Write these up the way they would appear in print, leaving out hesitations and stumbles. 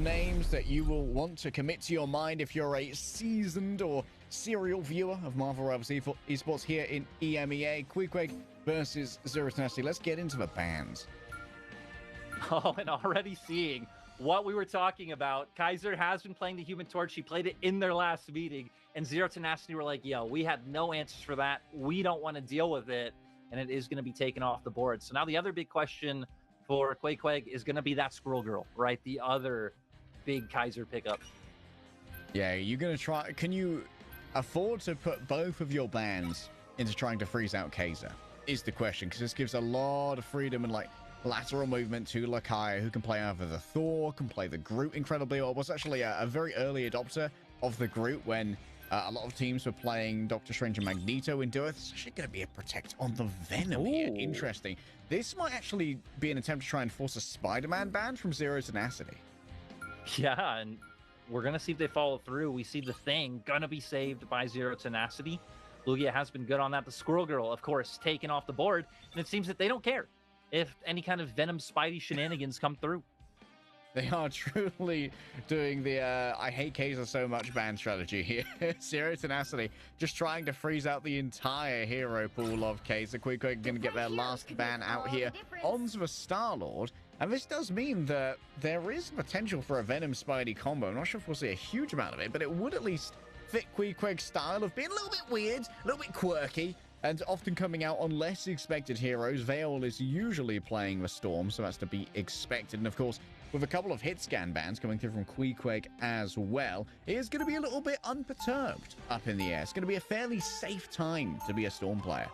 names that you will want to commit to your mind if you're a seasoned or serial viewer of Marvel Rivals Esports here in EMEA. Queepueg versus Zero Tenacity. Let's get into the bans. Oh, and already seeing what we were talking about. Kaiser has been playing the Human Torch. She played it in their last meeting, and Zero Tenacity were like, yo, we have no answers for that. We don't want to deal with it, and it is going to be taken off the board. So now the other big question for Queepueg is going to be that Squirrel Girl, right? The other big Kaiser pickup. Yeah, you're going to try... Can you afford to put both of your bans into trying to freeze out Kaiser? Is the question, because this gives a lot of freedom and, like, lateral movement to Lakai, who can play either the Thor, can play the Groot incredibly, or was actually a very early adopter of the Groot when a lot of teams were playing Doctor Strange and Magneto into it. It's actually going to be a protect on the Venom here. Interesting. This might actually be an attempt to try and force a Spider-Man ban from Zero Tenacity. Yeah, and we're going to see if they follow through. We see the Thing going to be saved by Zero Tenacity. Lugia has been good on that. The Squirrel Girl, of course, taken off the board. And it seems that they don't care if any kind of Venom Spidey shenanigans come through. They are truly doing the I hate Kaiser so much ban strategy here. Zero Tenacity just trying to freeze out the entire hero pool of Kaiser. Queepueg going to get their last ban out here onto the Star-Lord. And this does mean that there is potential for a Venom Spidey combo. I'm not sure if we'll see a huge amount of it, but it would at least fit Queepueg's style of being a little bit weird, a little bit quirky, and often coming out on less expected heroes. Veil is usually playing the Storm, so that's to be expected. And of course, with a couple of hit scan bans coming through from Queepueg as well, it is going to be a little bit unperturbed up in the air. It's going to be a fairly safe time to be a Storm player.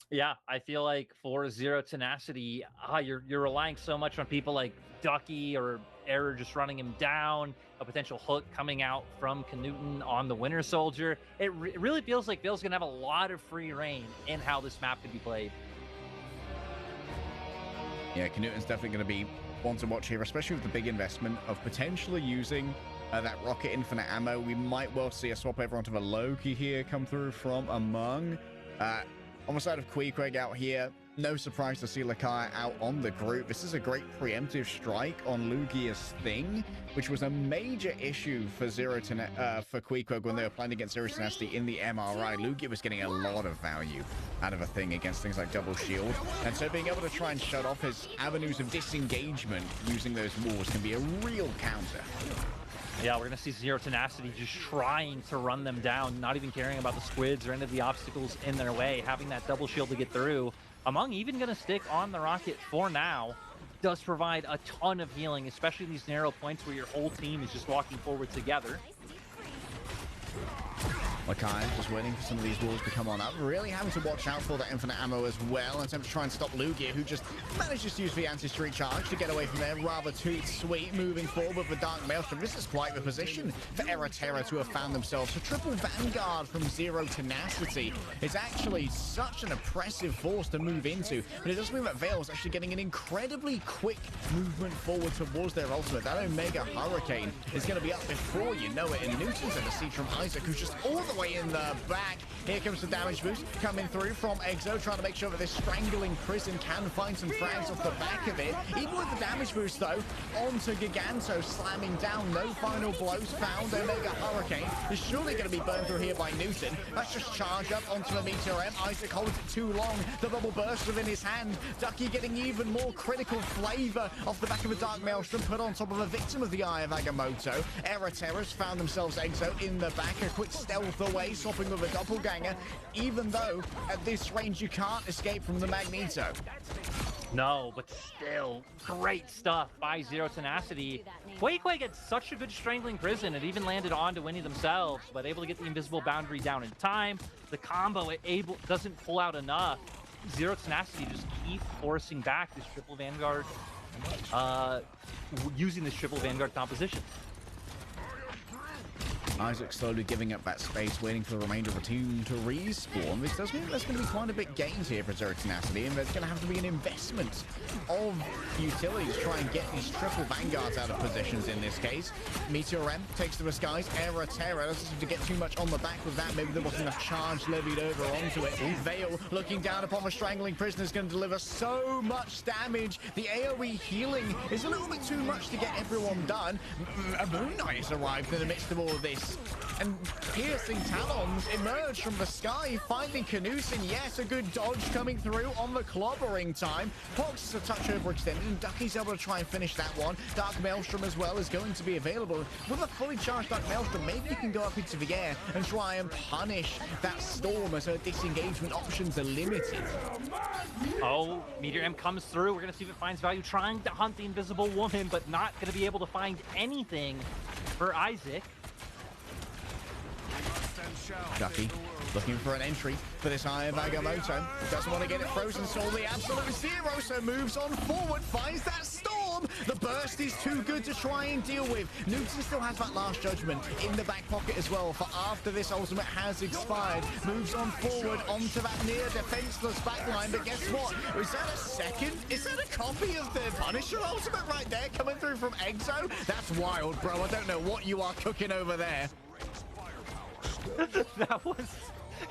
Yeah, I feel like for Zero Tenacity, you're relying so much on people like Ducky or Error just running him down, a potential hook coming out from Knuten on the Winter Soldier. It really feels like Bill's going to have a lot of free reign in how this map could be played. Yeah, Knuten's definitely going to be one to watch here, especially with the big investment of potentially using that Rocket Infinite Ammo. We might well see a swap over onto the Loki here come through from among. On the side of Queepueg out here, no surprise to see Lakai out on the Groot. This is a great preemptive strike on Lugia's Thing, which was a major issue for Queepueg when they were playing against Zero Tenacity in the MRI. Lugia was getting a lot of value out of a Thing against things like Double Shield. And so being able to try and shut off his avenues of disengagement using those walls can be a real counter. Yeah, we're going to see Zero Tenacity just trying to run them down, not even caring about the squids or any of the obstacles in their way, having that double shield to get through. Among even going to stick on the Rocket for now. Does provide a ton of healing, especially in these narrow points where your whole team is just walking forward together. Lakai just waiting for some of these walls to come on up. Really having to watch out for that infinite ammo as well. Attempt to try and stop Lugia, who just manages to use the anti-street charge to get away from there. Rather too sweet moving forward with the Dark Maelstrom. This is quite the position for Era Terra to have found themselves. A triple Vanguard from Zero Tenacity is actually such an oppressive force to move into. But it does mean that Veil is actually getting an incredibly quick movement forward towards their ultimate. That Omega Hurricane is going to be up before you know it. And Newton's going to see from Isaac, who's just all the way in the back. Here comes the damage boost coming through from Exo, trying to make sure that this strangling prison can find some frags off the back of it. Even with the damage boost, though, onto Giganto, slamming down. No final blows found. Omega Hurricane is surely going to be burned through here by Newton. Let's just charge up onto the Meteor M. Isaac holds it too long. The bubble burst within his hand. Ducky getting even more critical flavor off the back of a Dark Maelstrom, put on top of a victim of the Eye of Agamotto. Era Terrors found themselves Exo in the back. A quick stealth away, swapping with a doppelganger, even though at this range you can't escape from the Magneto. No, but still, great stuff by Zero Tenacity. Queepueg had such a good strangling prison. It even landed onto Winnie themselves, but able to get the invisible boundary down in time. The combo doesn't pull out enough. Zero Tenacity just keep forcing back this triple Vanguard, using this triple Vanguard composition. Isaac slowly giving up that space, waiting for the remainder of the team to respawn. This does mean there's going to be quite a bit gained here for Zero Tenacity, and there's going to have to be an investment of utilities to try and get these triple vanguards out of positions in this case. Meteor M takes the skies. Era Terra doesn't seem to get too much on the back with that. Maybe there wasn't enough charge levied over onto it. Veil looking down upon the strangling prisoner is going to deliver so much damage. The AoE healing is a little bit too much to get everyone done. A Moon Knight has arrived in the midst of all of this, and piercing talons emerge from the sky, finding Canusin. Yes, a good dodge coming through on the clobbering time. Pox is a touch overextended, and Ducky's able to try and finish that one. Dark Maelstrom as well is going to be available. With a fully charged Dark Maelstrom, maybe you can go up into the air and try and punish that storm as her disengagement options are limited. Oh, Meteor M comes through. We're going to see if it finds value, trying to hunt the invisible woman, but not going to be able to find anything for Isaac. Ducky looking for an entry for this Eye of Agamotto. Doesn't want to get it frozen, so the absolute zero, so moves on forward, finds that storm. The burst is too good to try and deal with. Newton still has that last judgment in the back pocket as well for after this ultimate has expired. Moves on forward onto that near defenseless backline, but guess what? Is that a second? Is that a copy of the Punisher ultimate right there coming through from Exo? That's wild, bro. I don't know what you are cooking over there. That was,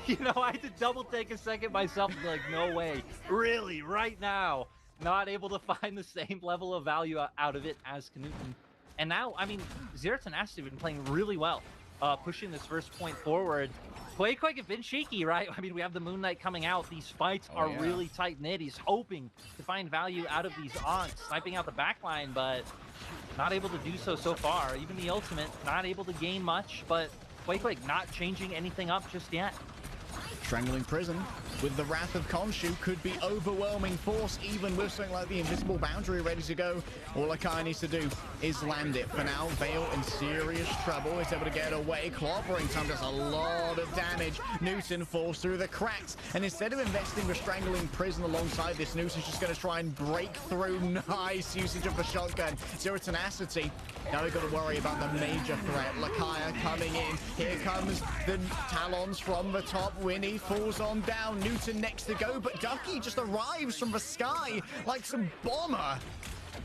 you know, I had to double take a second myself and be like, no way, really, right now, not able to find the same level of value out of it as Knutson. And now, I mean, Zero Tenacity have been playing really well, pushing this first point forward. Queepueg have been cheeky, right? I mean, we have the Moon Knight coming out. These fights are really tight-knit. He's hoping to find value out of these Aunts, sniping out the backline, but not able to do so far. Even the ultimate, not able to gain much, but Queepueg not changing anything up just yet. Strangling Prison with the Wrath of Khonshu could be overwhelming force, even with something like the Invisible Boundary ready to go. All Akai needs to do is land it. For now, Veil in serious trouble. He's able to get away. Clobbering time does a lot of damage. Newton falls through the cracks, and instead of investing with Strangling Prison alongside this, Newton's just going to try and break through. Nice usage of the shotgun. Zero Tenacity. Now we've got to worry about the major threat. Lakaya coming in. Here comes the Talons from the top. Winnie falls on down. Newton next to go, but Ducky just arrives from the sky like some bomber.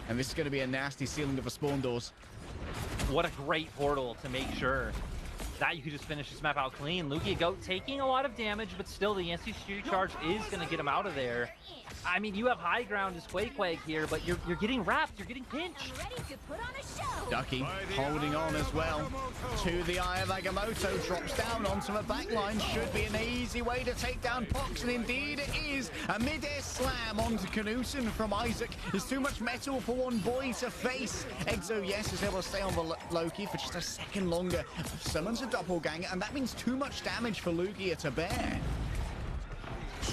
And this is going to be a nasty sealing of the spawn doors. What a great portal to make sure that you could just finish this map out clean. Lugia Goat taking a lot of damage, but still the anti-security charge is going to get him out of there. I mean, you have high ground as Queepueg here, but you're getting wrapped, you're getting pinched. Ducky holding on as well to the Eye of Agamotto, drops down onto the backline. Should be an easy way to take down Pox, and indeed it is. A mid-air slam onto Knutson from Isaac. There's too much metal for one boy to face. Exo, yes, is able to stay on the Loki for just a second longer. Summons a doppelganger, and that means too much damage for Lugia to bear.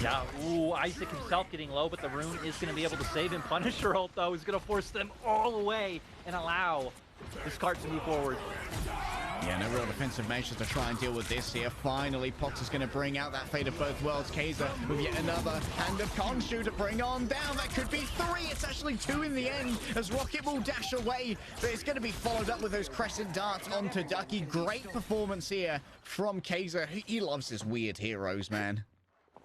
Yeah, ooh, Isaac himself getting low, but the rune is going to be able to save him. Punisher ult, though, is going to force them all away and allow this cart to move forward. Yeah, no real defensive measures to try and deal with this here. Finally, Pox is going to bring out that Fate of Both Worlds. Kaiser with yet another Hand of Khonshu to bring on down. That could be 3. It's actually 2 in the end as Rocket will dash away. But it's going to be followed up with those Crescent Darts onto Ducky. Great performance here from Kaiser. He loves his weird heroes, man.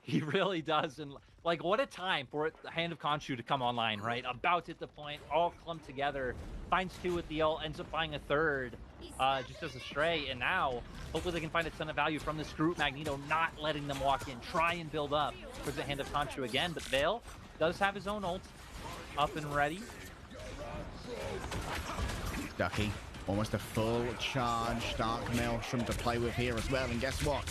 He really does, and like, what a time for the Hand of Khonshu to come online, right? About at the point, all clumped together, finds 2 with the ult, ends up finding a 3rd, just as a stray, and now, hopefully they can find a ton of value from this group. Magneto not letting them walk in, try and build up for the Hand of Khonshu again, but Veil does have his own ult up and ready. Ducky, almost a full charge Dark Maelstrom to play with here as well, and guess what?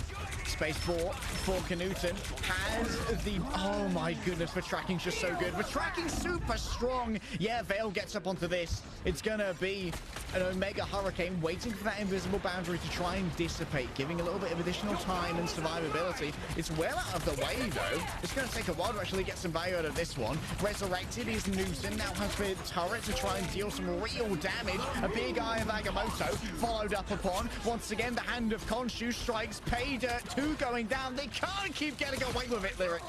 Space 4 for Knutson has the... Oh my goodness, the tracking's just so good. The tracking's super strong. Yeah, Veil gets up onto this. It's gonna be an Omega Hurricane waiting for that invisible boundary to try and dissipate, giving a little bit of additional time and survivability. It's well out of the way, though. It's gonna take a while to actually get some value out of this one. Resurrected is Newton, now has the turret to try and deal some real damage. A big Eye of Agamotto followed up upon. Once again, the Hand of Khonshu strikes pay dirt. 2 going down. They can't keep getting away with it, Lyric.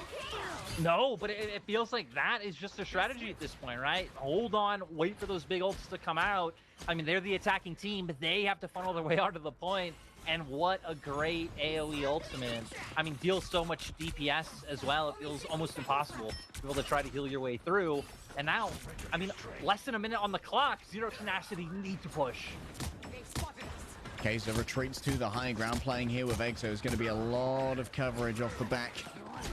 No, but it feels like that is just a strategy at this point, right? Hold on, wait for those big ults to come out. I mean, they're the attacking team, but they have to funnel their way out to the point. And what a great AoE ultimate. I mean, deals so much DPS as well. It feels almost impossible to be able to try to heal your way through. And now, I mean, less than a minute on the clock. Zero Tenacity need to push. Kaiser retreats to the high ground, playing here with Egg, so there's going to be a lot of coverage off the back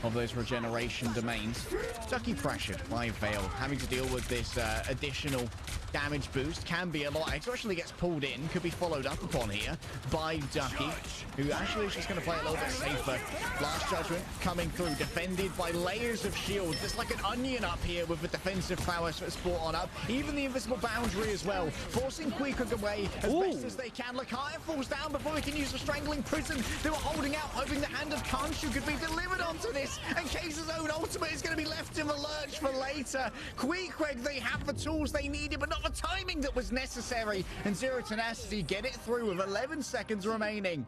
of those regeneration domains. Ducky pressured by Veil, having to deal with this additional damage boost can be a lot. Exo actually gets pulled in, could be followed up upon here by Ducky, who actually is just going to play a little bit safer. Last Judgment coming through, defended by layers of shields. It's like an onion up here with the defensive prowess that's brought on up. Even the invisible boundary as well, forcing Queepueg away as best as they can. Lakaya falls down before he can use the strangling prison. They were holding out, hoping the hand of Khonshu could be delivered onto this, and Kaiser's own ultimate is going to be left in the lurch for later. Queepueg, they have the tools they needed, but not the timing that was necessary, and Zero Tenacity get it through with 11 seconds remaining.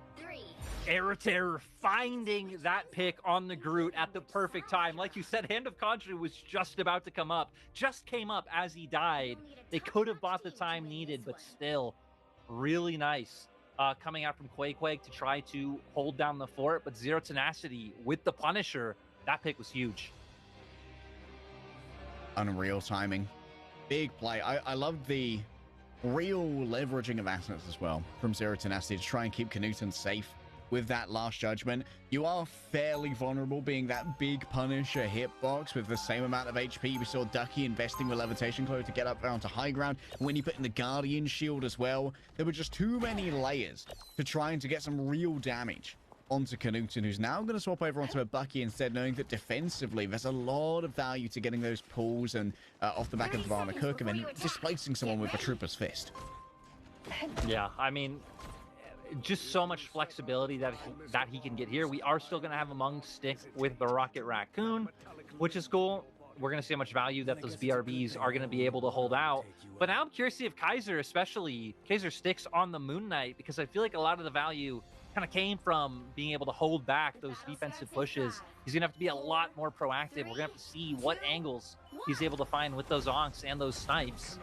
Eriter finding that pick on the Groot at the perfect time. Like you said, Hand of Khonshu was just about to come up, just came up as he died. They could have bought the time needed, but still really nice coming out from Queepueg to try to hold down the fort. But Zero Tenacity with the Punisher, that pick was huge. Unreal timing. Big play. I love the real leveraging of assets as well from Zero Tenacity to try and keep Knuten safe with that Last Judgment. You are fairly vulnerable being that big Punisher hitbox with the same amount of HP. We saw Ducky investing with Levitation Cloak to get up onto high ground. When he put in the Guardian Shield as well, there were just too many layers to trying to get some real damage onto Knuten, who's now going to swap over onto a Bucky instead, knowing that defensively there's a lot of value to getting those pulls and off the back of the Varna Cook and then displacing someone with a Trooper's Fist. Yeah, I mean, just so much flexibility that he can get here. We are still going to have Among stick with the Rocket Raccoon, which is cool. We're going to see how much value that those BRBs are going to be able to hold out. But now I'm curious to see if Kaiser sticks on the Moon Knight, because I feel like a lot of the value kind of came from being able to hold back those defensive pushes. He's going to have to be a lot more proactive. We're going to have to see what angles he's able to find with those onks and those snipes.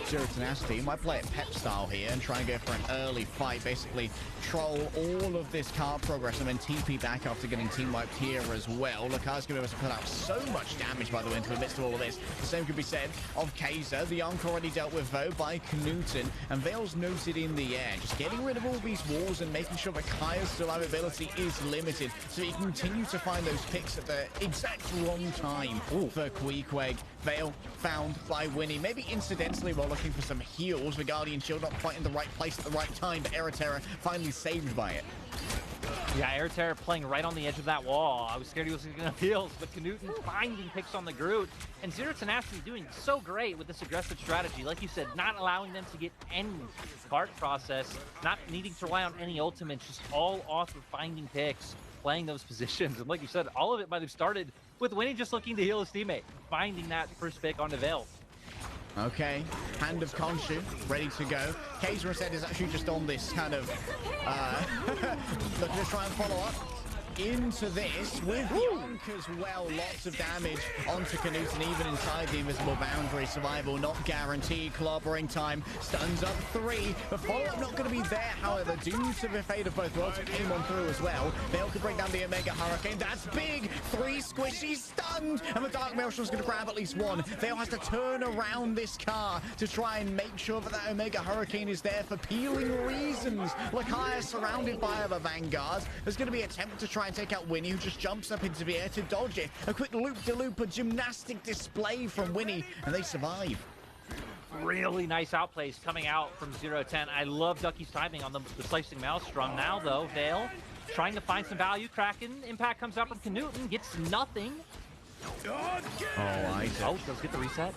Zero Tenacity might play it pep style here and try and go for an early fight, basically troll all of this card progress and then TP back after getting team wiped here as well. Laka's going to be able to put out so much damage, by the way, into the midst of all of this. The same could be said of Kaiser. The Onk already dealt with, though, by Knuten, and Veil's noted in the air. Just getting rid of all these walls and making sure that Kaya's survivability is limited, so he can continue to find those picks at the exact wrong time for Queepueg. Veil found by Winnie, maybe incidentally while looking for some heals. The Guardian Shield not quite in the right place at the right time, but Eriterra finally saved by it. Yeah, Eriterra playing right on the edge of that wall. I was scared he wasn't going to heals, but Knuten finding picks on the Groot. And Zero Tenacity doing so great with this aggressive strategy. Like you said, not allowing them to get any card process, not needing to rely on any ultimates, just all off of finding picks, playing those positions. And like you said, all of it might have started with Winnie just looking to heal his teammate, finding that first pick onto Veil. Okay, Hand of Khonshu ready to go. Kaiser instead is actually just on this kind of looking to try and follow up into this with Yonk as well. Lots of damage onto Knuten, even inside the invisible boundary. Survival not guaranteed. Clobbering time, stuns up 3. The follow-up not going to be there, however, due to the fate of both worlds that came on through as well. Veil could bring down the Omega Hurricane. That's big. 3 squishies stunned, and the Dark Maelstrom's going to grab at least one. Veil has to turn around this car to try and make sure that Omega Hurricane is there for peeling reasons. Lakaya surrounded by other Vanguards. There's going to be an attempt to try and take out Winnie, who just jumps up into the air to dodge it. A quick loop-de-loop, a gymnastic display from Winnie, and they survive. Really nice outplays coming out from 0-10. I love Ducky's timing on the slicing Maelstrom. Now, though, Veil trying to find some value. Kraken impact comes out from Knuten, gets nothing. Oh, Isaac. Oh, does get the reset.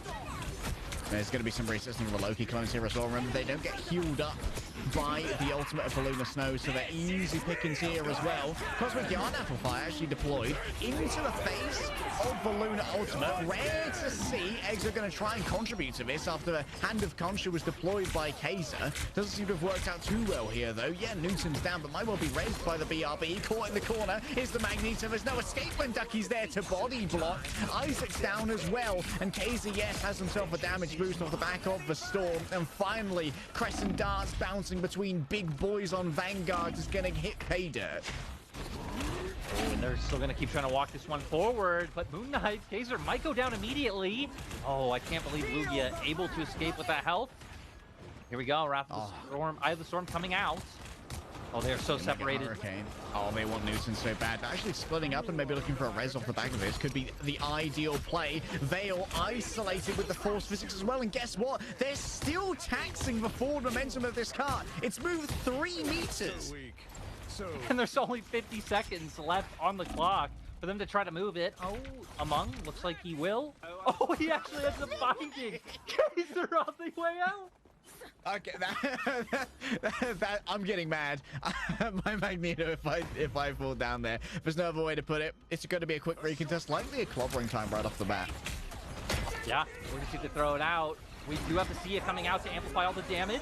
There's going to be some resisting the Loki clones here as well. Remember, they don't get healed up by the ultimate of Balloon of Snow, so they're easy pickings here as well. Cosmic Yarn Amplifier actually deployed into the face of Balloon Ultimate. Rare to see. Eggs are going to try and contribute to this after the Hand of Khonshu was deployed by Kaiser. Doesn't seem to have worked out too well here, though. Yeah, Newton's down, but might well be raised by the BRB. Caught in the corner is the Magneto. There's no escape when Ducky's there to body block. Isaac's down as well, and Kaiser, yes, has himself a damage boost off the back of the Storm. And finally, Crescent Darts bouncing between big boys on Vanguard is going to hit pay dirt. Oh, and they're still going to keep trying to walk this one forward, but Moon Knight, Kaiser might go down immediately. Oh, I can't believe Lugia able to escape with that health. Here we go, Wrath of the Storm, Eye of the Storm coming out. Oh, they're so separated. Hurricane. Oh, they want Newton so bad. But actually splitting up and maybe looking for a res off the back of this could be the ideal play. Veil isolated with the force physics as well. And guess what? They're still taxing the forward momentum of this car. It's moved 3 meters. And there's only 50 seconds left on the clock for them to try to move it. Oh, Among looks like he will. Oh, he actually has the binding. Kaiser on the way out. Okay, that I'm getting mad. My Magneto, if I fall down there, there's no other way to put it. It's going to be a quick recontest, likely a clobbering time right off the bat. Yeah, we're just going to throw it out. We do have to see it coming out to amplify all the damage.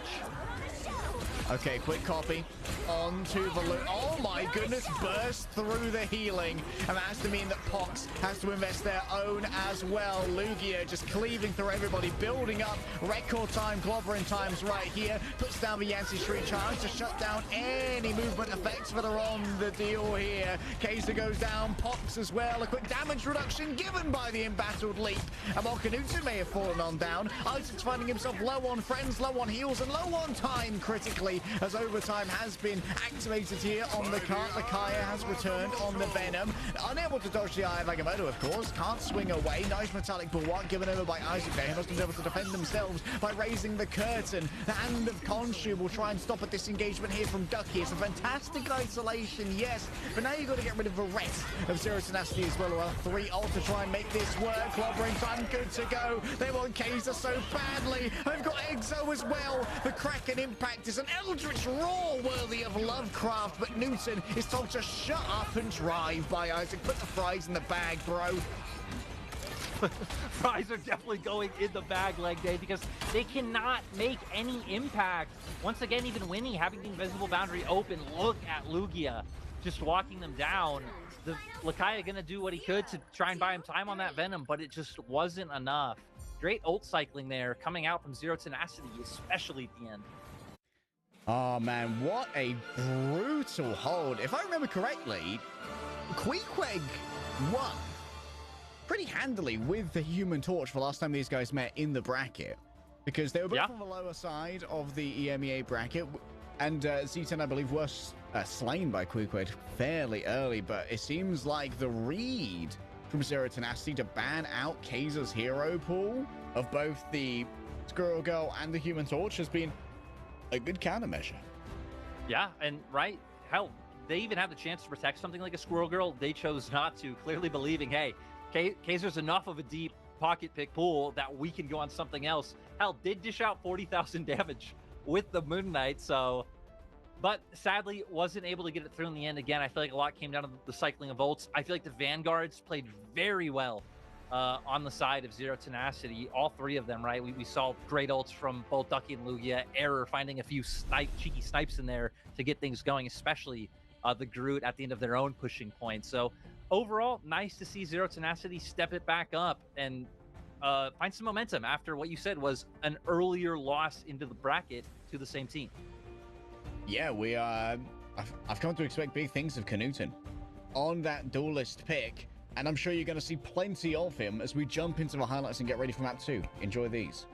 Okay, quick copy onto the loop. Oh my goodness, burst through the healing. And that has to mean that Pox has to invest their own as well. Lugia just cleaving through everybody, building up record time, clobbering times right here. Puts down the Yancy Street charge to shut down any movement effects that are on the deal here. Kaiser goes down, Pox as well. A quick damage reduction given by the embattled leap. And while Knutson may have fallen on down, Isaac's finding himself low on friends, low on heals, and low on time critically, as overtime has been activated here on the cart. The Kaya has returned on the Venom. Unable to dodge the Eye of Agamotto, of course. Can't swing away. Nice metallic bulwark given over by Isaac there. He must have been able to defend themselves by raising the curtain. The Hand of Khonshu will try and stop a disengagement here from Ducky. It's a fantastic isolation, yes. But now you've got to get rid of the rest of Zero Tenacity as well. Well, 3 ult to try and make this work. Clobbering time, good to go. They want Kaiser so badly. They've got Exo as well. The Kraken impact is an Eldritch Roar worthy of Lovecraft, but Newton is told to shut up and drive by Isaac. Put the fries in the bag, bro. Fries are definitely going in the bag, Leg Day, because they cannot make any impact. Once again, even Winnie having the invisible boundary open. Look at Lugia just walking them down. The Lakaya gonna do what he could to try and buy him time on that Venom, but it just wasn't enough. Great ult cycling there coming out from Zero Tenacity, especially at the end. Oh man, what a brutal hold. If I remember correctly, Queepueg won pretty handily with the Human Torch the last time these guys met in the bracket, because they were both on the lower side of the EMEA bracket, and Z10, I believe, was slain by Queepueg fairly early, but it seems like the read from Zero Tenacity to ban out Kaiser's hero pool of both the Squirrel Girl and the Human Torch has been a good countermeasure. Yeah, and right, hell, they even have the chance to protect something like a Squirrel Girl. They chose not to, clearly believing, hey, Kaiser's enough of a deep pocket pick pool that we can go on something else. Hell, did dish out 40,000 damage with the Moon Knight, so... But sadly, wasn't able to get it through in the end. Again, I feel like a lot came down to the cycling of ults. I feel like the Vanguards played very well on the side of Zero Tenacity. All 3 of them, right? We saw great ults from both Ducky and Lugia. Error finding a few cheeky snipes in there to get things going, especially the Groot at the end of their own pushing point. So overall, nice to see Zero Tenacity step it back up and find some momentum after what you said was an earlier loss into the bracket to the same team. Yeah, we are. I've come to expect big things of Knutson on that duelist pick, and I'm sure you're going to see plenty of him as we jump into the highlights and get ready for map 2. Enjoy these.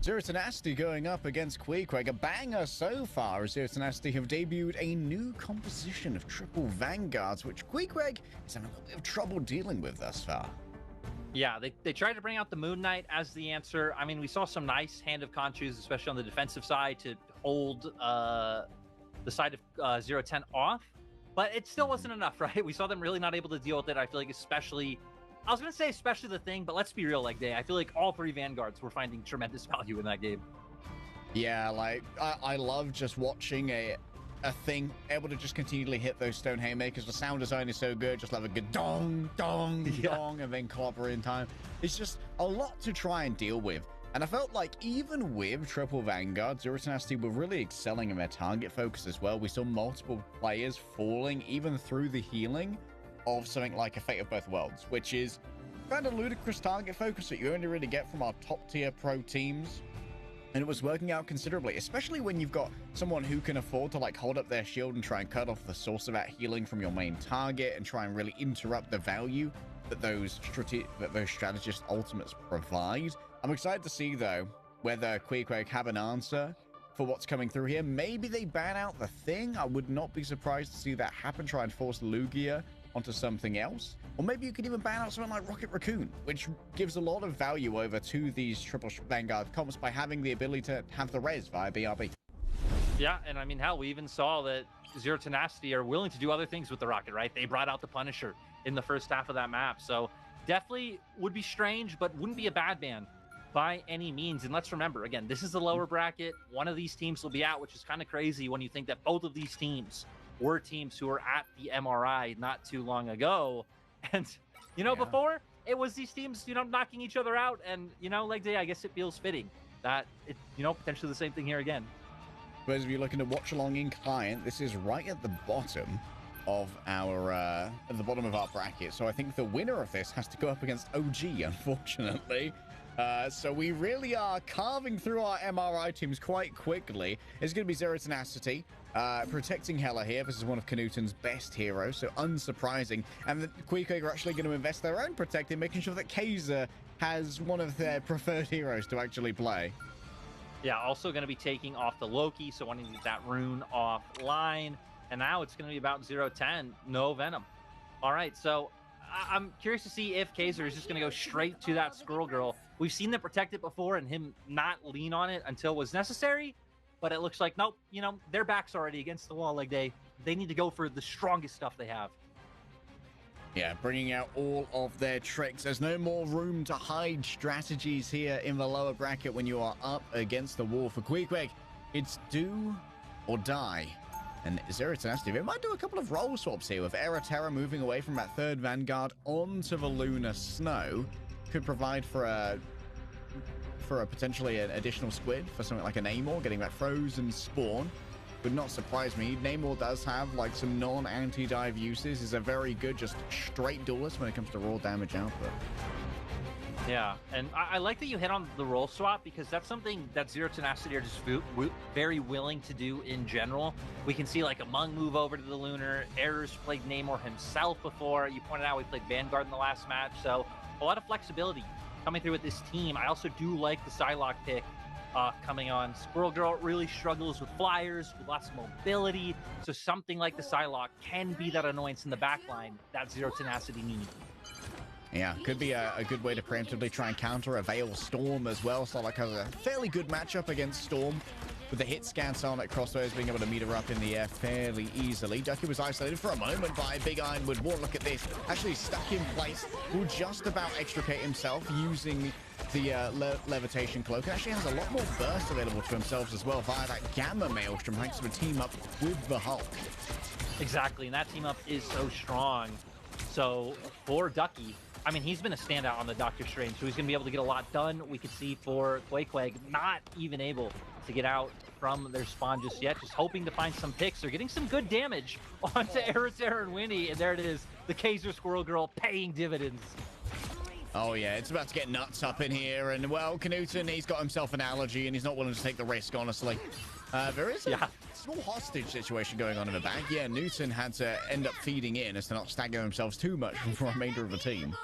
Zero Tenacity going up against Queepueg. A banger so far, as Zero Tenacity have debuted a new composition of triple Vanguards, which Queepueg is having a bit of trouble dealing with thus far. Yeah, they tried to bring out the Moon Knight as the answer. I mean, we saw some nice Hand of Khonshu's, especially on the defensive side, to hold the side of 010 off, but it still wasn't enough, right? We saw them really not able to deal with it. I feel like especially the Thing, but let's be real, like I feel like all three Vanguards were finding tremendous value in that game. Yeah, like, I love just watching a Thing able to just continually hit those stone haymakers. The sound design is so good, just like a good dong, dong, dong, and then clobber in time. It's just a lot to try and deal with. And I felt like even with triple Vanguard, Zero Tenacity were really excelling in their target focus as well. We saw multiple players falling even through the healing of something like a Fate of Both Worlds, which is kind of ludicrous target focus that you only really get from our top tier pro teams. And it was working out considerably, especially when you've got someone who can afford to like hold up their shield and try and cut off the source of that healing from your main target and try and really interrupt the value that those strategist ultimates provide. I'm excited to see, though, whether Queepueg have an answer for what's coming through here. Maybe they ban out the Thing. I would not be surprised to see that happen. Try and force Lugia onto something else. Or maybe you could even ban out something like Rocket Raccoon, which gives a lot of value over to these triple Vanguard comps by having the ability to have the res via BRB. Yeah, and I mean, hell, we even saw that Zero Tenacity are willing to do other things with the Rocket, right? They brought out the Punisher in the first half of that map. So definitely would be strange, but wouldn't be a bad ban by any means. And let's remember, again, this is the lower bracket. One of these teams will be out, which is kind of crazy when you think that both of these teams were teams who were at the MRI not too long ago. And, before it was these teams, knocking each other out. And, Leg Day, I guess it feels fitting that it, potentially the same thing here again. But if you're looking to watch along in client, this is right at the bottom of our bracket. So I think the winner of this has to go up against OG, unfortunately. So we really are carving through our MRI teams quite quickly. It's going to be Zero Tenacity protecting Hela here. This is one of Canuton's best heroes, so unsurprising. And the Queepueg are actually going to invest their own protecting, making sure that Kaiser has one of their preferred heroes to actually play. Yeah, also going to be taking off the Loki, so wanting to get that rune offline. And now it's going to be about 0-10, no Venom. All right, so I'm curious to see if Kaiser is just going to go straight to that Squirrel Girl. We've seen them protect it before and him not lean on it until it was necessary. But it looks like, nope, their back's already against the wall. Like they need to go for the strongest stuff they have. Yeah, bringing out all of their tricks. There's no more room to hide strategies here in the lower bracket when you are up against the wall. For Queepueg, it's do or die. And Zero Tenacity, they might do a couple of role swaps here with Era Terra moving away from that third Vanguard onto the Lunar Snow. Could provide for a potentially an additional squid for something like a Namor, getting that frozen spawn. Would not surprise me. Namor does have like some non-anti-dive uses. Is a very good just straight duelist when it comes to raw damage output. Yeah, and I like that you hit on the role swap because that's something that Zero Tenacity are just very willing to do in general. We can see like Among move over to the Lunar. Errors played Namor himself before. You pointed out we played Vanguard in the last match, so a lot of flexibility coming through with this team. I also do like the Psylocke pick coming on. Squirrel Girl really struggles with flyers, with lots of mobility, so something like the Psylocke can be that annoyance in the backline that Zero Tenacity needs. Yeah, could be a good way to preemptively try and counter a Veil Storm as well. Psylocke has a fairly good matchup against Storm, with the hit scan Sonic crossbows being able to meet her up in the air fairly easily. Ducky was isolated for a moment by Big Ironwood War. Look at this, actually stuck in place, will just about extricate himself using the levitation cloak. Actually has a lot more burst available to himself as well via that Gamma Maelstrom, thanks to the team up with the Hulk. Exactly, and that team up is so strong. So for Ducky, I mean, he's been a standout on the Doctor Strange, so he's going to be able to get a lot done. We could see for Queepueg not even able to get out from their spawn just yet, just hoping to find some picks. They're getting some good damage onto Aerosera and Winnie, and there it is, the Kaiser Squirrel Girl paying dividends. Oh yeah, it's about to get nuts up in here, and well, Canuton, he's got himself an allergy, and he's not willing to take the risk, honestly. There is a small hostage situation going on in the back. Yeah, Newton had to end up feeding in as to not stagger themselves too much from the remainder of the team.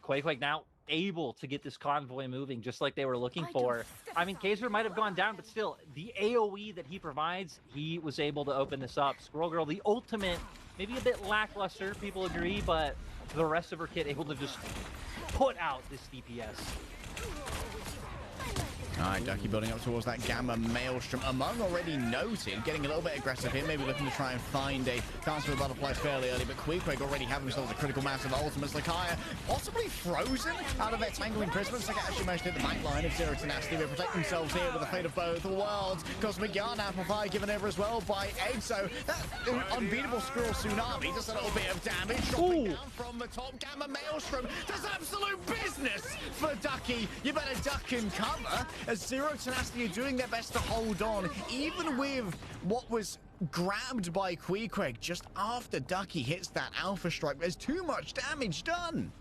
Queepueg now able to get this convoy moving just like they were looking for. I mean, Kaiser might have gone down, but still, the AoE that he provides, he was able to open this up. Squirrel Girl, the ultimate, maybe a bit lackluster, people agree, but the rest of her kit able to just put out this DPS. All right, Ducky building up towards that Gamma Maelstrom. Among already noted, getting a little bit aggressive here, maybe looking to try and find a Dance with Butterflies fairly early, but Queepueg already have themselves a critical mass of ultimates. Lakaya possibly frozen out of their tangling prisoners. Like actually managed to hit the back line of Zero Tenacity. They protect themselves here with the fate of both worlds. Cosmic Yarn Amplify given over as well by Exo. That unbeatable Squirrel Tsunami does a little bit of damage. Dropping down from the top. Gamma Maelstrom does absolute business for Ducky. You better duck and cover. As Zero Tenacity are doing their best to hold on, even with what was grabbed by Queepueg just after Ducky hits that Alpha Strike. There's too much damage done.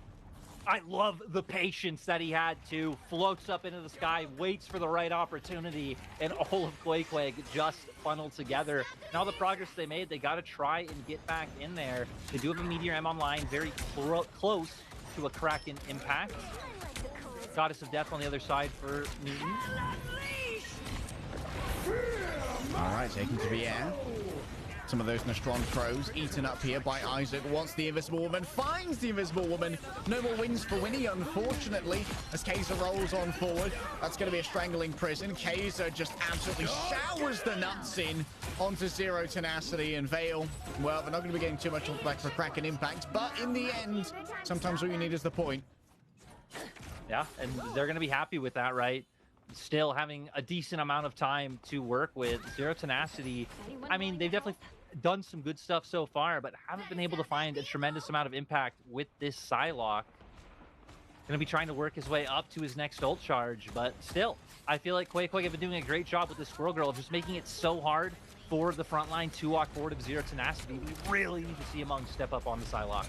I love the patience that he had to. Floats up into the sky, waits for the right opportunity, and all of Queepueg just funneled together. Now the progress they made, they got to try and get back in there. They do have a Meteor M online, very close to a Kraken impact. Goddess of Death on the other side for Newton. All right, taken to the air. Some of those Nostron Crows eaten up here by Isaac. Wants the Invisible Woman, finds the Invisible Woman. No more wins for Winnie, unfortunately, as Kaiser rolls on forward. That's going to be a Strangling Prison. Kaiser just absolutely showers the nuts in onto Zero Tenacity and Vale. Well, they're not going to be getting too much off the back for Kraken impact, but in the end, sometimes all you need is the point. Yeah, and they're going to be happy with that, right? Still having a decent amount of time to work with. Zero Tenacity, I mean, they've definitely done some good stuff so far, but haven't been able to find a tremendous amount of impact with this Psylocke. Going to be trying to work his way up to his next ult charge, but still, I feel like Queepueg have been doing a great job with this Squirrel Girl of just making it so hard for the front line to walk forward of Zero Tenacity. We really need to see Among step up on the Psylocke.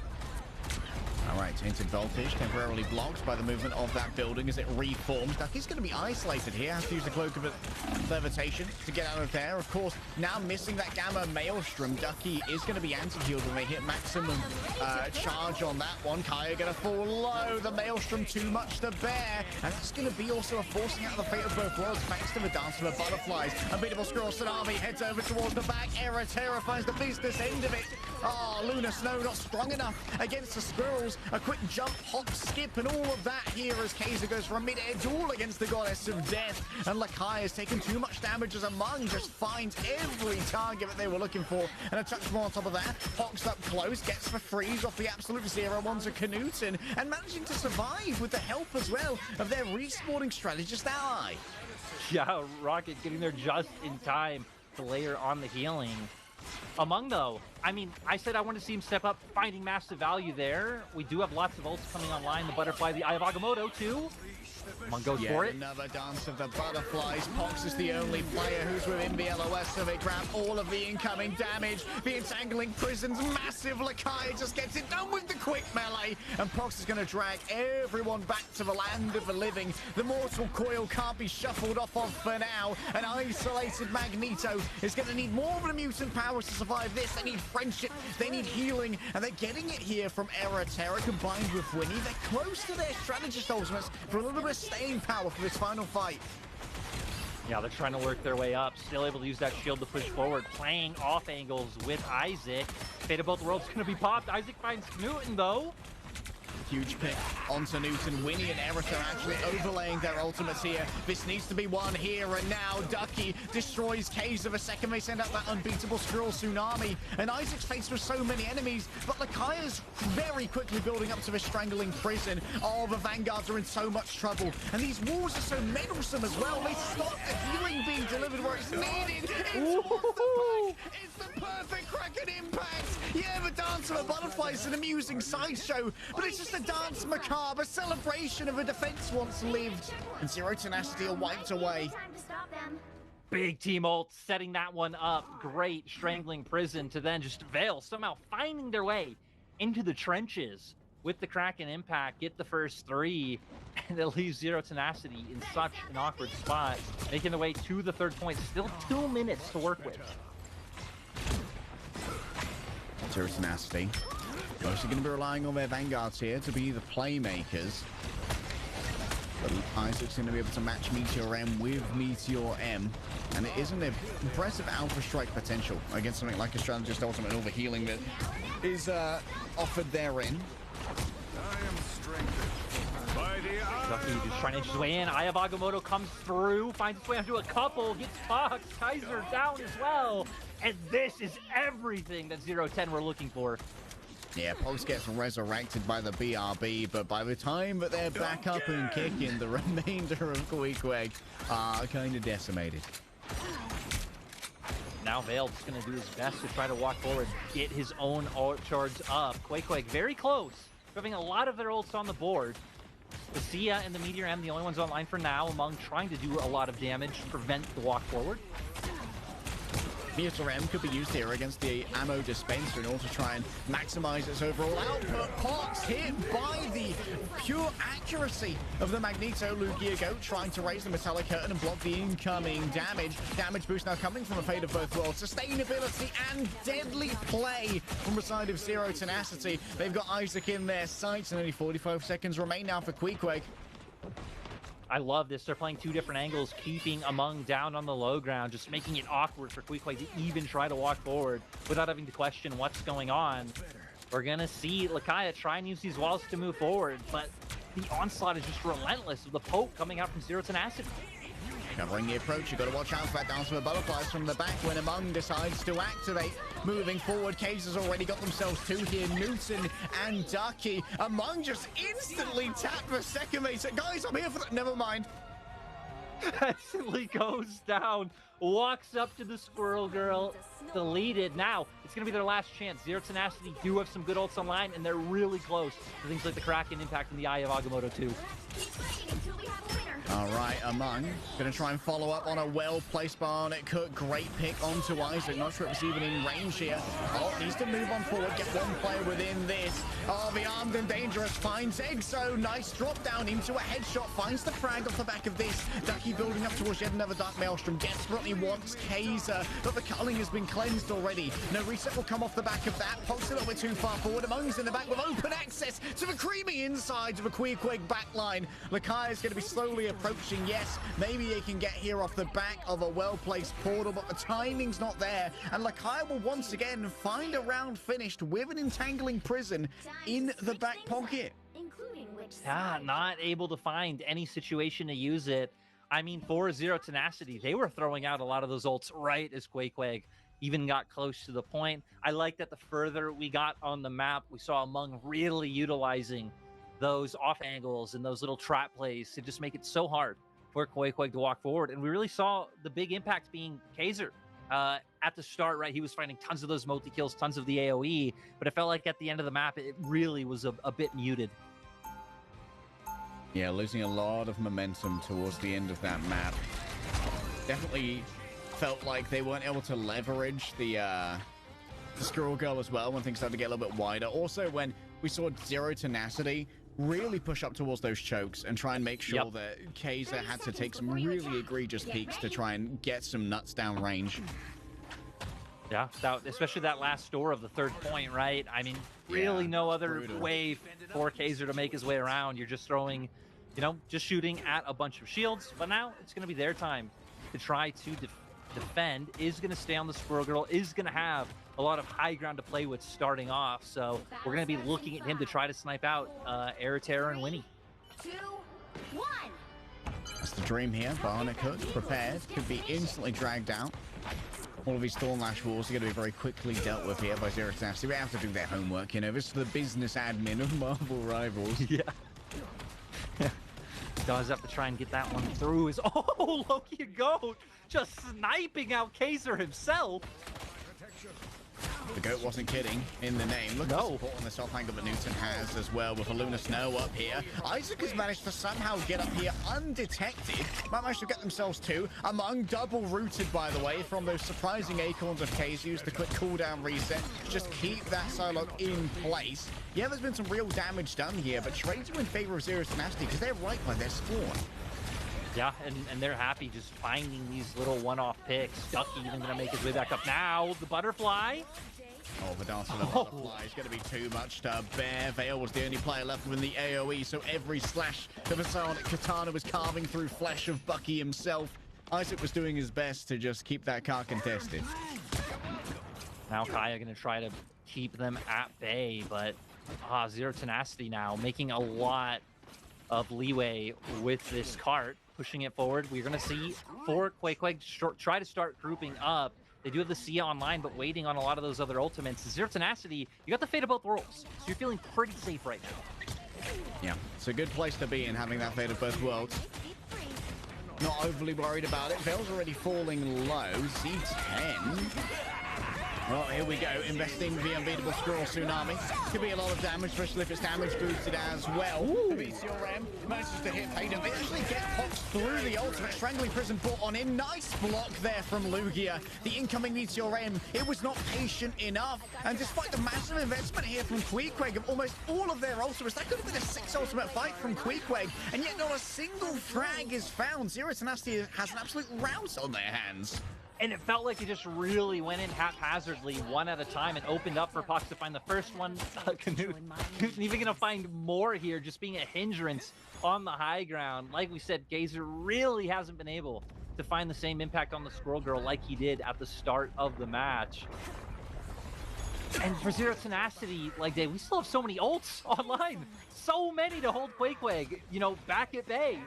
All right, Tainted Voltage temporarily blocked by the movement of that building as it reforms. Ducky's going to be isolated here. Has to use the Cloak of Levitation to get out of there. Of course, now missing that Gamma Maelstrom, Ducky is going to be anti-healed when they hit maximum charge on that one. Kaya going to fall low. The Maelstrom too much to bear. And that's going to be also a forcing out of the fate of both worlds thanks to the Dance of the Butterflies. Unbeatable Squirrel Tsunami heads over towards the back. Era Terror finds the business end of it. Oh, Luna Snow not strong enough against the Squirrels. A quick jump, hop, skip, and all of that here as Kaiser goes for a mid-air duel against the Goddess of Death. And Lakai has taken too much damage as Among just finds every target that they were looking for. And a touch more on top of that. Hawks up close, gets the freeze off the absolute zero ones of Knudsen, and managing to survive with the help as well of their respawning strategist ally. Yeah, Rocket getting there just in time to layer on the healing. Among, though, I mean, I said I want to see him step up, finding massive value there. We do have lots of ults coming online. The Butterfly, the Eye of Agamotto, too. Among goes for it. Another Dance of the Butterflies. Pox is the only player who's within the LOS, so they grab all of the incoming damage. The Entangling Prison's massive. Lakai just gets it done with the quick melee, and Pox is going to drag everyone back to the land of the living. The Mortal Coil can't be shuffled off of for now. An isolated Magneto is going to need more of the mutant powers to survive this. They need friendship, they need healing, and they're getting it here from Era Terra combined with Winnie. They're close to their strategist ultimates for a little bit of staying power for this final fight. Yeah, they're trying to work their way up. Still able to use that shield to push forward. Playing off angles with Isaac. Fate of both worlds going to be popped. Isaac finds Newton, though. Huge pick onto Newton. Winnie and Erica actually overlaying their ultimates here. This needs to be won here and now. Ducky destroys Kaiser the second they send out that unbeatable Squirrel Tsunami. And Isaac's faced with so many enemies, but Lakaya's very quickly building up to this Strangling Prison. Oh, the Vanguards are in so much trouble. And these walls are so meddlesome as well. They stop the healing being delivered where it's needed. It's off the back. It's the perfect Kraken impact. Yeah, the Dance of the Butterfly is an amusing sideshow, but it's just a dance macabre, a celebration of a defense once lived. And Zero Tenacity are wiped away. Big team ult, setting that one up. Great Strangling Prison to then just Vale somehow finding their way into the trenches with the Kraken impact, get the first three, and it leaves Zero Tenacity in such an awkward spot, making their way to the third point. Still 2 minutes to work with. Zero Tenacity mostly going to be relying on their Vanguards here to be the playmakers. But Isaac's going to be able to match Meteor M with Meteor M. And it is an impressive Alpha Strike potential against something like a Strategist Ultimate Overhealing that is offered therein. I am strengthened by the Ducky just trying to inch his way in. Eye of Agamotto comes through, finds its way onto a couple, gets Fox, Kaiser down as well. And this is everything that 0-10 were looking for. Yeah, Pogs gets resurrected by the BRB, but by the time that they're back up and kicking, the remainder of Queepueg are kind of decimated. Now Veil's going to do his best to try to walk forward, get his own ult charge up. Queepueg very close, having a lot of their ults on the board. The Sia and the Meteor M, the only ones online for now, among trying to do a lot of damage to prevent the walk forward. Meteor M could be used here against the ammo dispenser in order to try and maximize its overall output. Pox hit by the pure accuracy of the Magneto. Lugia Goat trying to raise the metallic curtain and block the incoming damage. Damage boost now coming from the Fate of Both Worlds. Sustainability and deadly play from the side of Zero Tenacity. They've got Isaac in their sights and only 45 seconds remain now for Queepueg. I love this. They're playing two different angles, keeping Among down on the low ground, just making it awkward for Queepueg to even try to walk forward without having to question what's going on. We're going to see Lakaya try and use these walls to move forward, but the onslaught is just relentless with the poke coming out from Zero Tenacity. Covering the approach, you've got to watch out for that dance with the butterflies from the back when Among decides to activate. Moving forward, Case has already got themselves two here, Newton and Ducky. Among just instantly tapped for second base. Guys, I'm here for that. Never mind. Instantly goes down, walks up to the Squirrel Girl, deleted. Now, it's going to be their last chance. Zero Tenacity do have some good ults online, and they're really close to things like the Kraken impact and the Eye of Agamotto too. All right, Among going to try and follow up on a well-placed Barnet Cook. Great pick onto Isaac. Not sure if it's even in range here. Oh, needs to move on forward, get one player within this. Oh, the armed and dangerous finds Exo. Nice drop down into a headshot. Finds the frag off the back of this. Ducky building up towards yet another Dark Maelstrom. Desperately wants Kaiser, but the culling has been cleansed already. No reset will come off the back of that. Pokes a little bit too far forward. Among's in the back with open access to the creamy insides of a Queepueg backline. Lakai is going to be slowly approaching. Yes, maybe they can get here off the back of a well-placed portal, but the timing's not there. And Lakai will once again find a round finished with an entangling prison in the back pocket. Yeah, not able to find any situation to use it. I mean, for Zero Tenacity, they were throwing out a lot of those ults right as Queepueg even got close to the point. I like that the further we got on the map, we saw Among really utilizing those off angles and those little trap plays to just make it so hard for Queepueg to walk forward. And we really saw the big impact being Kaiser. At the start, right, he was finding tons of those multi-kills, tons of the AoE, but it felt like at the end of the map, it really was a bit muted. Yeah, losing a lot of momentum towards the end of that map. Definitely felt like they weren't able to leverage the Squirrel Girl as well when things started to get a little bit wider. Also, when we saw Zero Tenacity really push up towards those chokes and try and make sure that Kaiser had to take some really egregious peeks to try and get some nuts down range. Yeah, especially that last door of the third point, right? I mean, really no other way for Kaiser to make his way around. You're just throwing, you know, just shooting at a bunch of shields. But now it's going to be their time to try to defend. Is going to stay on the Squirrel Girl, is going to have a lot of high ground to play with starting off. So we're going to be looking at him to try to snipe out Air Terror and Winnie. 2, 1. That's the dream here. Barnet Cook prepared, could be instantly dragged out. All of these Thornlash walls are going to be very quickly dealt with here by Zero Tenacity. They have to do their homework, you know. This is the business admin of Marvel Rivals. Yeah. Does have to try and get that one through. Oh, Loki Goat just sniping out Kaiser himself. The Goat wasn't kidding in the name. Look at the support on the south angle that Newton has as well with a Luna Snow up here. Isaac has managed to somehow get up here undetected. Might manage to get themselves two. Among double rooted, by the way, from those surprising acorns of K's. Use the quick cooldown reset. Just keep that Psylocke in place. Yeah, there's been some real damage done here, but trades are in favor of Zero Tenacity because they're right by their spawn. Yeah, and they're happy just finding these little one-off picks. Ducky even going to make his way back up now. The butterfly Oh, the dance of the butterfly is going to be too much to bear. Vale was the only player left within the AoE, so every slash of a sonic katana was carving through flesh of Bucky himself. Isaac was doing his best to just keep that car contested. Now Kaya going to try to keep them at bay, but Zero Tenacity now making a lot of leeway with this cart, pushing it forward. We're going to see for Queepueg try to start grouping up. They do have the Sia online, but waiting on a lot of those other ultimates. Zero Tenacity, you got the fate of both worlds, so you're feeling pretty safe right now. Yeah, it's a good place to be in, having that fate of both worlds. Not overly worried about it. Vale's already falling low. Z10. Well, here we go. Investing the unbeatable Scroll Tsunami. Could be a lot of damage, especially if it's damage boosted as well. VCRM manages to hit Payton. They actually get popped through the ultimate. Strangling Prison brought on in. Nice block there from Lugia. The incoming VCRM, it was not patient enough. And despite the massive investment here from Queepueg of almost all of their ultimates, that could have been a 6 ultimate fight from Queepueg. And yet not a single frag is found. Zero Tenacity has an absolute rout on their hands. And it felt like it just really went in haphazardly, one at a time, and opened up for Pox to find the first one. Knut even going to find more here, just being a hindrance on the high ground. Like we said, Gazer really hasn't been able to find the same impact on the Squirrel Girl like he did at the start of the match. And for Zero Tenacity, like Dave, we still have so many ults online. So many to hold Queepueg, you know, back at bay.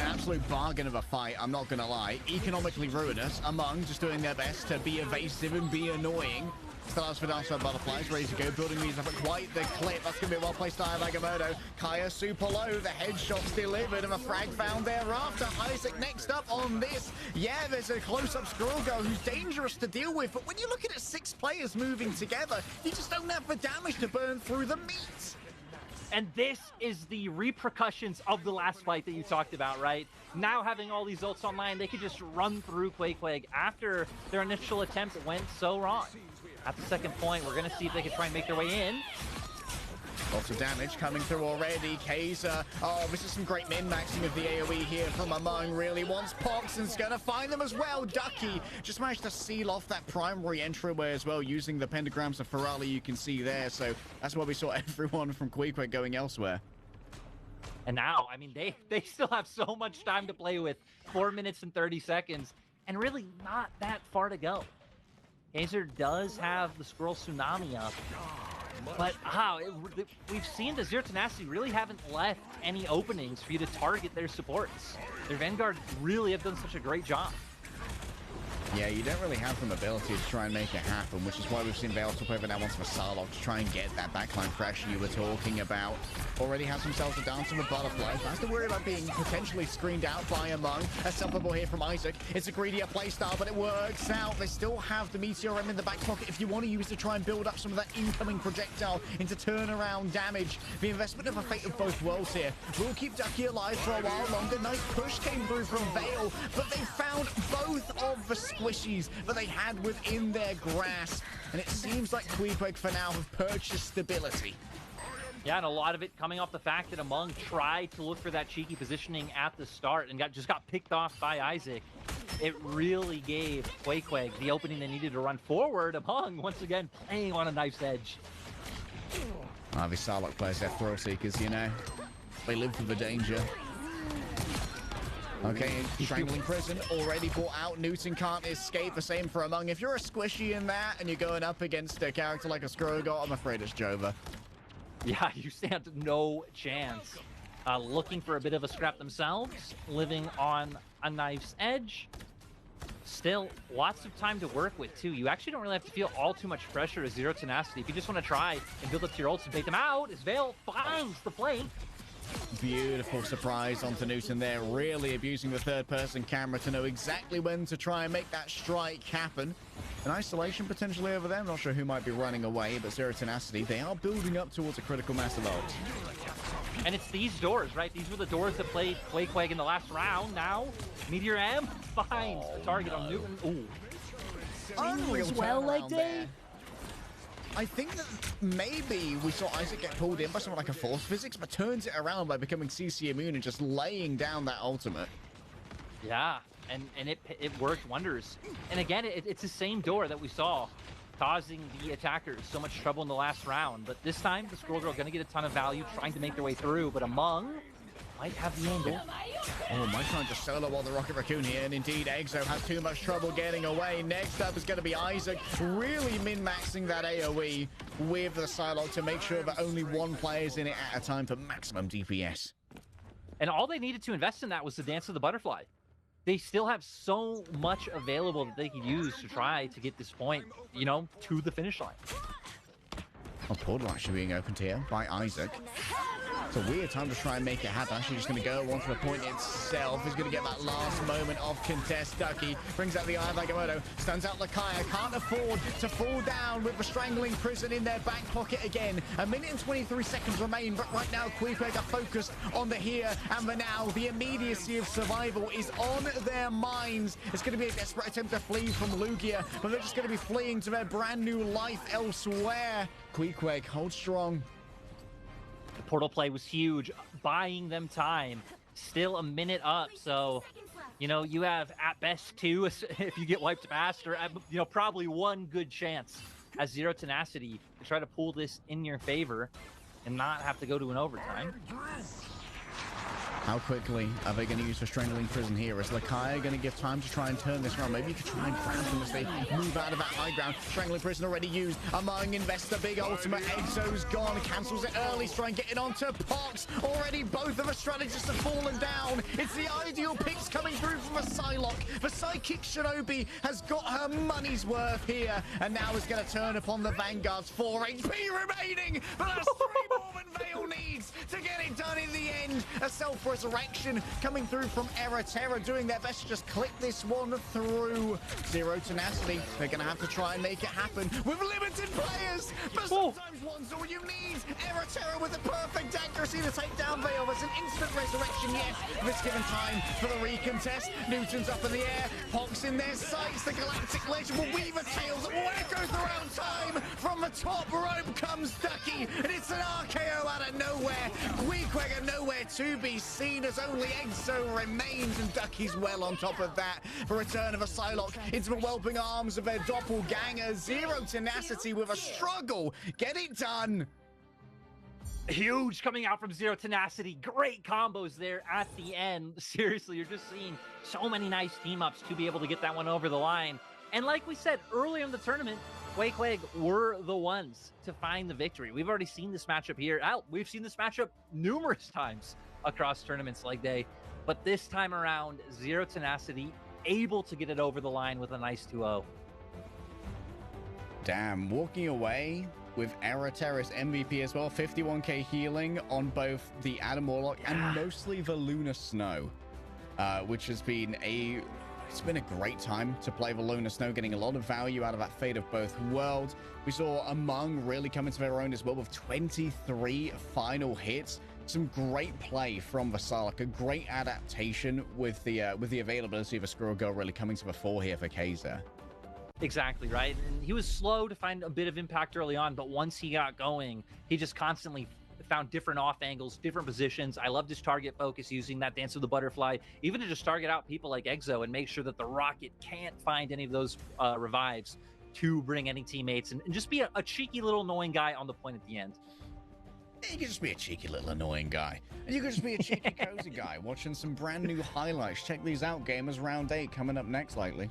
An absolute bargain of a fight, I'm not gonna lie. Economically ruinous. Among just doing their best to be evasive and be annoying. Still has for Dance for Butterflies, ready to go, building these up at quite the clip. That's gonna be a well-placed eye of Agamotto. Kaya super low, the headshots delivered, and a frag found thereafter. Isaac next up on this. Yeah, there's a close-up Squirrel Girl who's dangerous to deal with, but when you're looking at 6 players moving together, you just don't have the damage to burn through the meat. And this is the repercussions of the last fight that you talked about, right? Now having all these ults online, they could just run through Queepueg after their initial attempt went so wrong. At the second point, we're going to see if they can try and make their way in. Lots of damage coming through already. Kaiser, oh, this is some great min-maxing of the AoE here from Among. Really wants Pox and's going to find them as well. Ducky just managed to seal off that primary entryway as well, using the pentagrams of Ferrari you can see there. So that's why we saw everyone from Queepueg going elsewhere. And now, I mean, they still have so much time to play with. 4 minutes and 30 seconds, and really not that far to go. Kaiser does have the Squirrel Tsunami up. But we've seen the Zero Tenacity really haven't left any openings for you to target their supports. Their Vanguard really have done such a great job. Yeah, you don't really have the ability to try and make it happen, which is why we've seen Vale swap over now onto Salok to try and get that backline pressure you were talking about. Already has themselves a dance with butterflies. Has to worry about being potentially screened out by Among. A self-ball here from Isaac. It's a greedier playstyle, but it works out. They still have the Meteor M in the back pocket if you want to use to try and build up some of that incoming projectile into turnaround damage. The investment of a fate of both worlds here will keep Ducky alive for a while longer. Nice push came through from Vale, but they found both of the squishies that they had within their grasp. And it seems like Queepueg for now have purchased stability. Yeah, and a lot of it coming off the fact that Among tried to look for that cheeky positioning at the start and just got picked off by Isaac. It really gave Queepueg the opening they needed to run forward. Among, once again, playing on a knife's edge. The Sarlacc players, they're thrill seekers, you know. They live for the danger. Okay, Strangling Prison already brought out. Newton can't escape. The same for Among. If you're a squishy in that and you're going up against a character like a Skrogol, I'm afraid it's Jova. Yeah, you stand no chance. Looking for a bit of a scrap themselves, living on a knife's edge. Still, lots of time to work with, too. You actually don't really have to feel all too much pressure as Zero Tenacity. If you just want to try and build up to your ults and bait them out, as Vale finds the flank. Beautiful surprise onto Newton there, really abusing the third-person camera to know exactly when to try and make that strike happen. An isolation potentially over there, I'm not sure who might be running away, but Zero Tenacity, they are building up towards a critical mass of ults. And it's these doors, right? These were the doors that played Queepueg in the last round. Now, Meteor M finds the target on Newton. Ooh. Unreal well, like turnaround Dave. there. I think that maybe we saw Isaac get pulled in by something like a force physics, but turns it around by becoming CC immune and just laying down that ultimate. Yeah, and it worked wonders. And again, it's the same door that we saw causing the attackers so much trouble in the last round. But this time, the Squirrel Girl going to get a ton of value, trying to make their way through. But Among might have the angle. Oh, might try and just solo while the Rocket Raccoon here, and indeed Exo has too much trouble getting away. Next up is going to be Isaac, really min-maxing that AoE with the Psylocke to make sure that only one player is in it at a time for maximum DPS. And all they needed to invest in that was the Dance of the Butterfly. They still have so much available that they could use to try to get this point, you know, to the finish line. A portal actually being opened here by Isaac. It's a weird time to try and make it happen. Actually just going to go onto the point itself. He's going to get that last moment of contest. Ducky brings out the Eye of Agamotto, stuns out Lakaya. Can't afford to fall down with the Strangling Prison in their back pocket again. A minute and 23 seconds remain, but right now Queepueg are focused on the here and the now. The immediacy of survival is on their minds. It's going to be a desperate attempt to flee from Lugia, but they're just going to be fleeing to their brand new life elsewhere. Queepueg, hold strong. The portal play was huge, buying them time. Still a minute up, so, you know, you have at best 2 if you get wiped past, or, you know, probably 1 good chance as Zero Tenacity to try to pull this in your favor and not have to go to an overtime. How quickly are they going to use the Strangling Prison here? Is Lakaya going to give time to try and turn this around? Maybe you could try and grab them as they move out of that high ground. Strangling Prison already used. Among invests the big ultimate. Exo's gone. Cancels it early. Trying to get it onto Pox. Already both of the strategists have fallen down. It's the ideal picks coming through from a Psylocke. The Psychic Shinobi has got her money's worth here. And now is going to turn upon the Vanguards. 4 HP remaining. But that's 3 more than Veil needs to get it done in the end. A self-resurrection coming through from Error Terror, doing their best to just click this one through. Zero Tenacity, they're going to have to try and make it happen with limited players, but sometimes one's all you need. Error Terror with the perfect accuracy to take down Veil. There's an instant resurrection, yes, this given time for the recontest. Newton's up in the air, Pox in their sights. The Galactic Legend will weave a tails that will echo throughout time. From the top rope comes Ducky, and it's an RKO out of nowhere. Queepueg are nowhere to be seen as only Exo remains, and Ducky's well on top of that. The return of a Psylocke into the whelping arms of their doppelganger. Zero Tenacity with a struggle. Get it done. Huge coming out from Zero Tenacity. Great combos there at the end. Seriously, you're just seeing so many nice team ups to be able to get that one over the line. And like we said earlier in the tournament, Queepueg were the ones to find the victory. We've already seen this matchup here. We've seen this matchup numerous times across tournaments like day, but this time around, Zero Tenacity able to get it over the line with a nice 2-0. Damn, walking away with Error Terror's MVP as well. 51k healing on both the Adam Warlock and mostly the Lunar Snow, which has been it's been a great time to play the Lunar Snow, getting a lot of value out of that Fate of Both Worlds. We saw Among really come into their own as well with 23 final hits. Some great play from the Psylocke, a great adaptation with the availability of a Squirrel Girl really coming to the fore here for Kaiser. Exactly, right? And he was slow to find a bit of impact early on, but once he got going, he just constantly found different off angles, different positions. I loved his target focus, using that Dance of the Butterfly, even to just target out people like Exo and make sure that the Rocket can't find any of those revives to bring any teammates, and just be a cheeky little annoying guy on the point at the end. You could just be a cheeky little annoying guy. And you could just be a cheeky cozy guy watching some brand new highlights. Check these out, gamers. Round 8 coming up next, likely.